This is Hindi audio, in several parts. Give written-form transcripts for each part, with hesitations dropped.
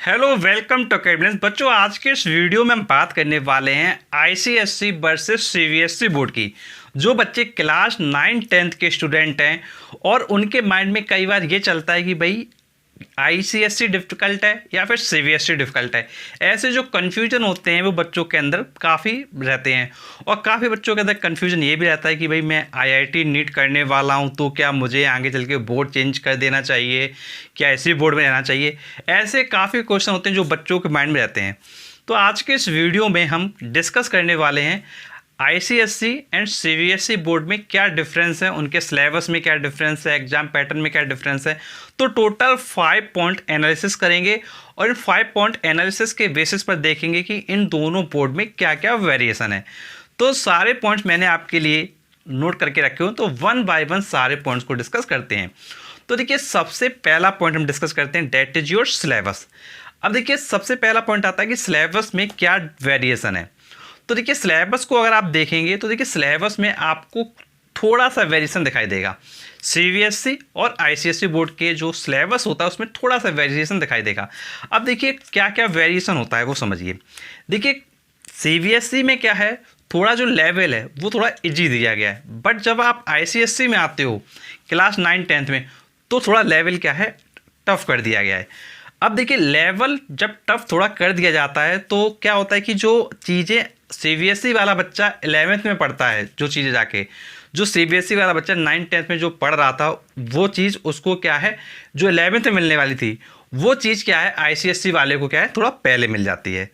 हेलो वेलकम टू कैबिनेट बच्चों। आज के इस वीडियो में हम बात करने वाले हैं आईसीएसई वर्सेस सीबीएसई बोर्ड की। जो बच्चे क्लास 9-10 के स्टूडेंट हैं और उनके माइंड में कई बार ये चलता है कि भाई आईसीएसई डिफ़िकल्ट है या फिर सीबीएसई डिफ़िकल्ट है। ऐसे जो कन्फ्यूजन होते हैं वो बच्चों के अंदर काफ़ी रहते हैं और काफ़ी बच्चों के अंदर कन्फ्यूजन ये भी रहता है कि भाई मैं आईआईटी नीट करने वाला हूँ तो क्या मुझे आगे चल के बोर्ड चेंज कर देना चाहिए, क्या इसी बोर्ड में रहना चाहिए। ऐसे काफ़ी क्वेश्चन होते हैं जो बच्चों के माइंड में रहते हैं। तो आज के इस वीडियो में हम डिस्कस करने वाले हैं आईसीएसई एंड सीबीएसई बोर्ड में क्या डिफरेंस है, उनके सिलेबस में क्या डिफरेंस है, एग्जाम पैटर्न में क्या डिफरेंस है। तो टोटल 5 पॉइंट एनालिसिस करेंगे और इन 5 पॉइंट एनालिसिस के बेसिस पर देखेंगे कि इन दोनों बोर्ड में क्या क्या वेरिएशन है। तो सारे पॉइंट्स मैंने आपके लिए नोट करके रखे हो, तो वन बाय वन सारे पॉइंट्स को डिस्कस करते हैं। तो देखिए सबसे पहला पॉइंट हम डिस्कस करते हैं, डेट इज योर सिलेबस। अब देखिए सबसे पहला पॉइंट आता है कि सिलेबस में क्या वेरिएशन है। तो देखिए सिलेबस को अगर आप देखेंगे तो देखिए सिलेबस में आपको थोड़ा सा वेरिएशन दिखाई देगा। सीबीएसई और आईसीएसई बोर्ड के जो सिलेबस होता है उसमें थोड़ा सा वेरिएशन दिखाई देगा। अब देखिए क्या क्या वेरिएशन होता है वो समझिए। देखिए सीबीएसई में क्या है, थोड़ा जो लेवल है वो थोड़ा इजी दिया गया है, बट जब आप आईसीएसई में आते हो क्लास 9-10 में तो थोड़ा लेवल क्या है, टफ कर दिया गया है। अब देखिए लेवल जब टफ थोड़ा कर दिया जाता है तो क्या होता है कि जो चीज़ें सीबीएसई वाला बच्चा 11th में पढ़ता है, जो चीज़ें जाके जो सीबीएसई वाला बच्चा 9-10 में जो पढ़ रहा था वो चीज़ उसको क्या है, जो 11th में मिलने वाली थी वो चीज़ क्या है आईसीएसई वाले को क्या है थोड़ा पहले मिल जाती है।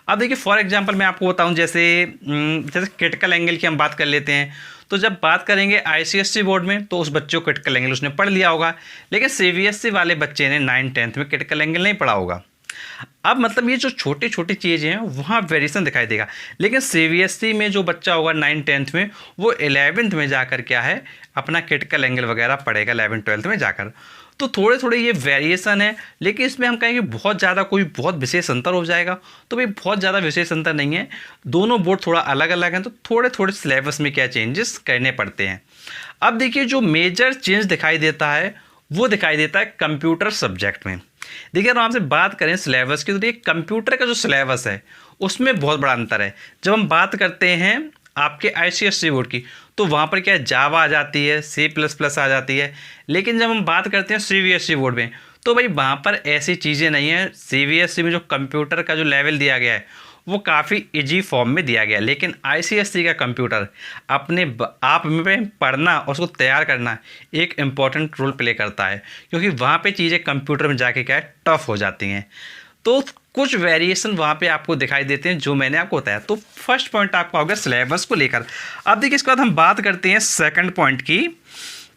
अब देखिए फॉर एग्जांपल मैं आपको बताऊं, जैसे क्रिटिकल एंगल की हम बात कर लेते हैं। तो जब बात करेंगे आईसीएसई बोर्ड में तो उस बच्चे को क्रिटिकल एंगल उसने पढ़ लिया होगा, लेकिन सीबीएसई वाले बच्चे ने 9-10 में क्रिटिकल एंगल नहीं पढ़ा होगा। अब मतलब ये जो छोटी छोटी चीज़ें हैं वहाँ वेरिएशन दिखाई देगा, लेकिन सीबीएसई में जो बच्चा होगा 9-10 में वो 11th में जाकर क्या है अपना क्रिटिकल एंगल वगैरह पढ़ेगा 11th-12th में जाकर। तो थोड़े थोड़े ये वेरिएशन है, लेकिन इसमें हम कहेंगे बहुत ज़्यादा कोई बहुत विशेष अंतर हो जाएगा तो भाई बहुत ज़्यादा विशेष अंतर नहीं है। दोनों बोर्ड थोड़ा अलग अलग हैं तो थोड़े थोड़े सिलेबस में क्या चेंजेस करने पड़ते हैं। अब देखिए जो मेजर चेंज दिखाई देता है वो दिखाई देता है कंप्यूटर सब्जेक्ट में। देखिए अगर आपसे बात करें सिलेबस की तो देखिए कंप्यूटर का जो सिलेबस है उसमें बहुत बड़ा अंतर है। जब हम बात करते हैं आपके आईसीएसई बोर्ड की तो वहाँ पर क्या जावा आ जाती है, C++ आ जाती है, लेकिन जब हम बात करते हैं सीबीएसई बोर्ड में तो भाई वहाँ पर ऐसी चीज़ें नहीं है। सीबीएसई में जो कंप्यूटर का जो लेवल दिया गया है वो काफ़ी इजी फॉर्म में दिया गया है, लेकिन आईसीएसई का कंप्यूटर अपने आप में पढ़ना और उसको तैयार करना एक इम्पॉर्टेंट रोल प्ले करता है, क्योंकि वहाँ पे चीज़ें कंप्यूटर में जाके क्या है टफ हो जाती हैं। तो कुछ वेरिएशन वहाँ पे आपको दिखाई देते हैं जो मैंने आपको बताया। तो फर्स्ट पॉइंट आपका हो गया सिलेबस को लेकर। अब देखिए इसके बाद हम बात करते हैं सेकंड पॉइंट की।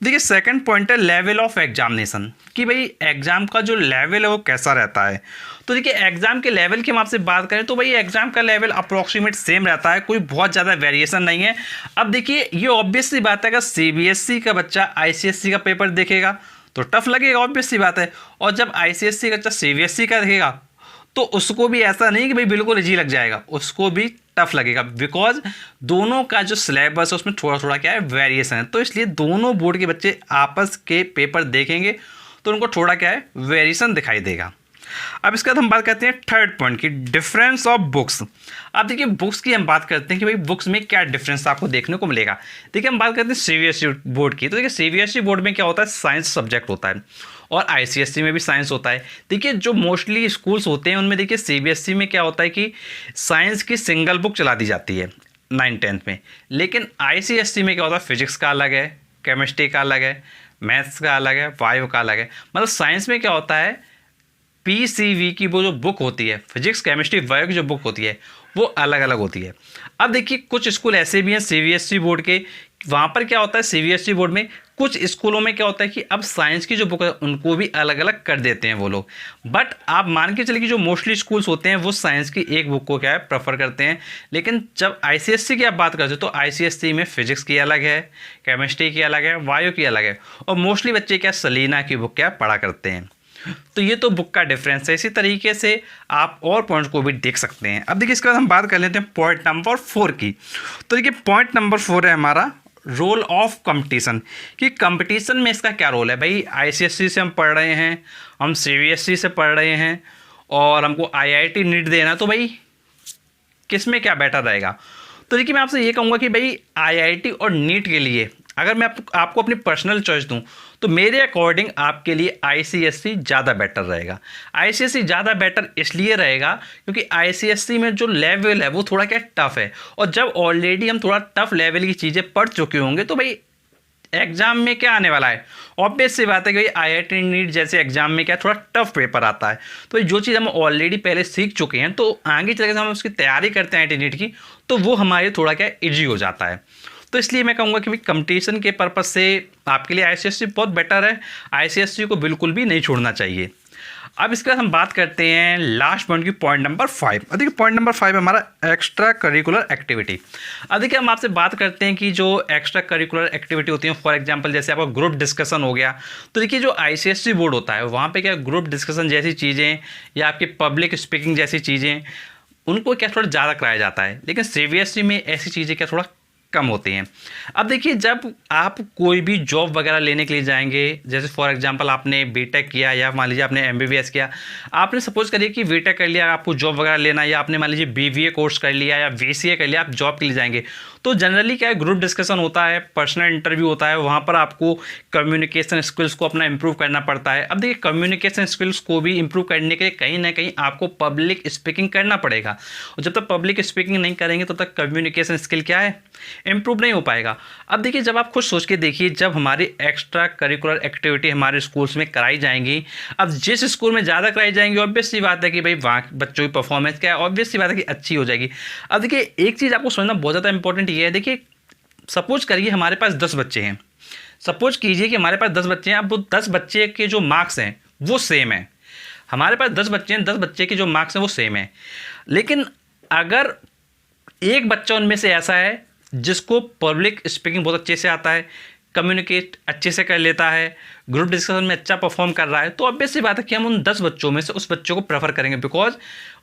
देखिए सेकंड पॉइंट है लेवल ऑफ एग्जामिनेशन, कि भाई एग्ज़ाम का जो लेवल है वो कैसा रहता है। तो देखिए एग्ज़ाम के लेवल की हम आपसे बात करें तो भाई एग्ज़ाम का लेवल अप्रॉक्सीमेट सेम रहता है, कोई बहुत ज़्यादा वेरिएशन नहीं है। अब देखिए ये ऑब्वियस सी बात है, अगर सीबीएसई का बच्चा आईसीएसई का पेपर देखेगा तो टफ लगेगा, ऑब्वियस सी बात है। और जब आईसीएसई का बच्चा सीबीएसई का देखेगा तो उसको भी ऐसा नहीं कि भाई बिल्कुल इजी लग जाएगा, उसको भी टफ लगेगा, बिकॉज दोनों का जो सिलेबस है उसमें थोड़ा थोड़ा क्या है वेरिएशन है। तो इसलिए दोनों बोर्ड के बच्चे आपस के पेपर देखेंगे तो उनको थोड़ा क्या है वेरिएशन दिखाई देगा। अब इसके बाद हम बात करते हैं थर्ड पॉइंट की, डिफरेंस ऑफ बुक्स। अब देखिए बुक्स की हम बात करते हैं कि भाई बुक्स में क्या डिफरेंस आपको देखने को मिलेगा। देखिए हम बात करते हैं सीबीएसई बोर्ड की। तो देखिए सीबीएसई बोर्ड में क्या होता है, साइंस सब्जेक्ट होता है और आईसीएसई में भी साइंस होता है। देखिए जो मोस्टली स्कूल्स होते हैं उनमें देखिए सीबीएसई में क्या होता है कि साइंस की सिंगल बुक चला दी जाती है 9-10 में, लेकिन आईसीएसई में क्या होता है फिजिक्स का अलग है, केमिस्ट्री का अलग है, मैथ्स का अलग है, बायो का अलग है। मतलब साइंस में क्या होता है पीसीवी की वो जो बुक होती है, फिजिक्स केमिस्ट्री बायो की जो बुक होती है वो अलग अलग होती है। अब देखिए कुछ स्कूल ऐसे भी हैं सीबीएसई बोर्ड के, वहाँ पर क्या होता है सीबीएसई बोर्ड में कुछ स्कूलों में क्या होता है कि अब साइंस की जो बुक है उनको भी अलग अलग कर देते हैं वो लोग। बट आप मान के चलिए कि जो मोस्टली स्कूल्स होते हैं वो साइंस की एक बुक को क्या है प्रेफर करते हैं, लेकिन जब आईसीएसई की आप बात करते हो तो आईसीएसई में फिजिक्स की अलग है, केमिस्ट्री की अलग है, बायो की अलग है, और मोस्टली बच्चे क्या सलीना की बुक क्या पढ़ा करते हैं। तो ये तो बुक का डिफरेंस है। इसी तरीके से आप और पॉइंट्स को भी देख सकते हैं। अब देखिए इसके बाद हम बात कर लेते हैं पॉइंट नंबर 4 की। तो देखिए पॉइंट नंबर 4 है हमारा रोल ऑफ कंपटीशन, कि कंपटीशन में इसका क्या रोल है। भाई आईसीएसई से हम पढ़ रहे हैं, हम सीबीएसई से पढ़ रहे हैं, और हमको IIT नीट देना, तो भाई किस में क्या बेटर रहेगा? तो देखिए मैं आपसे ये कहूँगा कि भाई IIT और नीट के लिए अगर मैं आपको अपनी पर्सनल चॉइस दूं तो मेरे अकॉर्डिंग आपके लिए ICSE ज़्यादा बेटर रहेगा। ICSE ज़्यादा बेटर इसलिए रहेगा क्योंकि ICSE में जो लेवल है वो थोड़ा क्या टफ है, और जब ऑलरेडी हम थोड़ा टफ लेवल की चीज़ें पढ़ चुके होंगे तो भाई एग्जाम में क्या आने वाला है, ऑब्वियस सी बात है कि IIT नीट जैसे एग्जाम में क्या थोड़ा टफ पेपर आता है। तो जो चीज़ हम ऑलरेडी पहले सीख चुके हैं तो आगे चल के हम उसकी तैयारी करते हैं IIT नीट की, तो वो हमारे थोड़ा क्या ईजी हो जाता है। तो इसलिए मैं कहूँगा कि भाई कंपटीशन के पर्पज़ से आपके लिए ICSE बहुत बेटर है, ICSE को बिल्कुल भी नहीं छोड़ना चाहिए। अब इसके बाद हम बात करते हैं लास्ट पॉइंट की, पॉइंट नंबर 5। अब देखिए पॉइंट नंबर 5 हमारा एक्स्ट्रा करिकुलर एक्टिविटी। अब देखिए हम आपसे बात करते हैं कि जो एक्स्ट्रा करिकुलर एक्टिविटी होती है, फॉर एग्जांपल जैसे आपका ग्रुप डिस्कशन हो गया, तो देखिए जो ICSE बोर्ड होता है वहाँ पे क्या ग्रुप डिस्कशन जैसी चीज़ें या आपकी पब्लिक स्पीकिंग जैसी चीज़ें उनको क्या थोड़ा ज़्यादा कराया जाता है, लेकिन CBSE में ऐसी चीज़ें क्या थोड़ा कम होती हैं। अब देखिए जब आप कोई भी जॉब वगैरह लेने के लिए जाएंगे, जैसे फॉर एग्जांपल आपने बीटेक किया या मान लीजिए आपने MBBS किया, आपने सपोज करिए कि बीटेक कर लिया, आपको जॉब वगैरह लेना, या आपने मान लीजिए BBA कोर्स कर लिया या VCA कर लिया, आप जॉब के लिए जाएंगे तो जनरली क्या है ग्रुप डिस्कशन होता है, पर्सनल इंटरव्यू होता है, वहाँ पर आपको कम्युनिकेशन स्किल्स को अपना इंप्रूव करना पड़ता है। अब देखिए कम्युनिकेशन स्किल्स को भी इंप्रूव करने के लिए कहीं ना कहीं आपको पब्लिक स्पीकिंग करना पड़ेगा, और जब तक पब्लिक स्पीकिंग नहीं करेंगे तब तक कम्युनिकेशन स्किल क्या है, इंप्रूव नहीं हो पाएगा। अब देखिए जब आप खुद सोच के देखिए, जब हमारी एक्स्ट्रा करिकुलर एक्टिविटी हमारे स्कूल्स में कराई जाएंगी, अब जिस स्कूल में ज़्यादा कराई जाएंगी ऑब्वियस सी बात है कि भाई वहाँ बच्चों की परफॉर्मेंस क्या है, ऑब्वियस सी बात है कि अच्छी हो जाएगी। अब देखिए एक चीज़ आपको समझना बहुत ज़्यादा इंपॉर्टेंट ये है, देखिए सपोज करिए हमारे पास 10 बच्चे हैं, सपोज कीजिए कि हमारे पास 10 बच्चे हैं, अब वो 10 बच्चे के जो मार्क्स हैं वो सेम है, हमारे पास 10 बच्चे हैं, 10 बच्चे के जो मार्क्स हैं वो सेम है, लेकिन अगर एक बच्चा उनमें से ऐसा है जिसको पब्लिक स्पीकिंग बहुत अच्छे से आता है, कम्युनिकेट अच्छे से कर लेता है, ग्रुप डिस्कशन में अच्छा परफॉर्म कर रहा है, तो ऑब्वियस सी बात है कि हम उन 10 बच्चों में से उस बच्चों को प्रेफर करेंगे, बिकॉज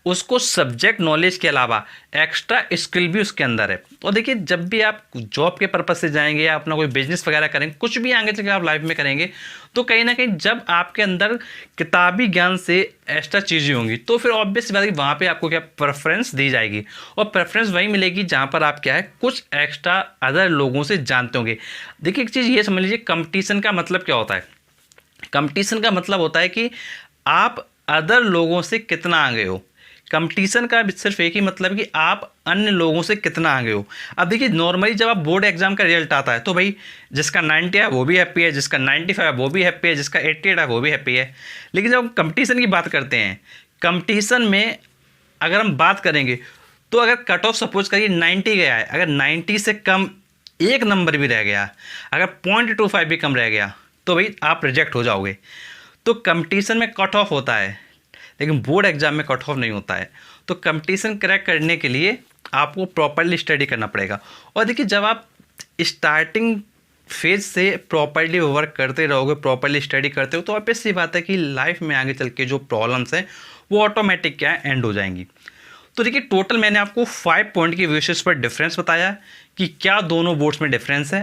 उसको सब्जेक्ट नॉलेज के अलावा एक्स्ट्रा स्किल भी उसके अंदर है। तो देखिए जब भी आप जॉब के पर्पज से जाएंगे या अपना कोई बिजनेस वगैरह करेंगे, कुछ भी आगे चलकर आप लाइफ में करेंगे, तो कहीं ना कहीं जब आपके अंदर किताबी ज्ञान से एक्स्ट्रा चीज़ें होंगी तो फिर ऑब्वियस बात है कि वहाँ पे आपको क्या प्रेफरेंस दी जाएगी, और प्रेफरेंस वही मिलेगी जहाँ पर आप क्या है कुछ एक्स्ट्रा अदर लोगों से जानते होंगे। देखिए एक चीज़ ये समझ लीजिए, कंपटीशन का मतलब क्या होता है, कंपटीशन का मतलब होता है कि आप अदर लोगों से कितना आगे हो। कंपटीशन का सिर्फ एक ही मतलब है कि आप अन्य लोगों से कितना आगे हो। अब देखिए नॉर्मली जब आप बोर्ड एग्जाम का रिजल्ट आता है तो भाई जिसका 90 है वो भी हैप्पी है, जिसका 95 है वो भी हैप्पी है, जिसका 88 है वो भी हैप्पी है। लेकिन जब हम कंपटीशन की बात करते हैं, कंपटीशन में अगर हम बात करेंगे तो अगर कट ऑफ सपोज करिए 90 गया है, अगर 90 से कम एक नंबर भी रह गया, अगर 0.25 भी कम रह गया तो भाई आप रिजेक्ट हो जाओगे। तो कंपटीशन में कट ऑफ होता है, लेकिन बोर्ड एग्जाम में कट ऑफ नहीं होता है। तो कंपटीशन क्रैक करने के लिए आपको प्रॉपरली स्टडी करना पड़ेगा। और देखिए जब आप स्टार्टिंग फेज से प्रॉपरली वर्क करते रहोगे, प्रॉपरली स्टडी करते हो, तो ऑब्वियस सी बात है कि लाइफ में आगे चल के जो प्रॉब्लम्स हैं वो ऑटोमेटिक क्या है एंड हो जाएंगी। तो देखिए टोटल मैंने आपको 5 पॉइंट की बेसिस पर डिफरेंस बताया कि क्या दोनों बोर्ड्स में डिफरेंस है।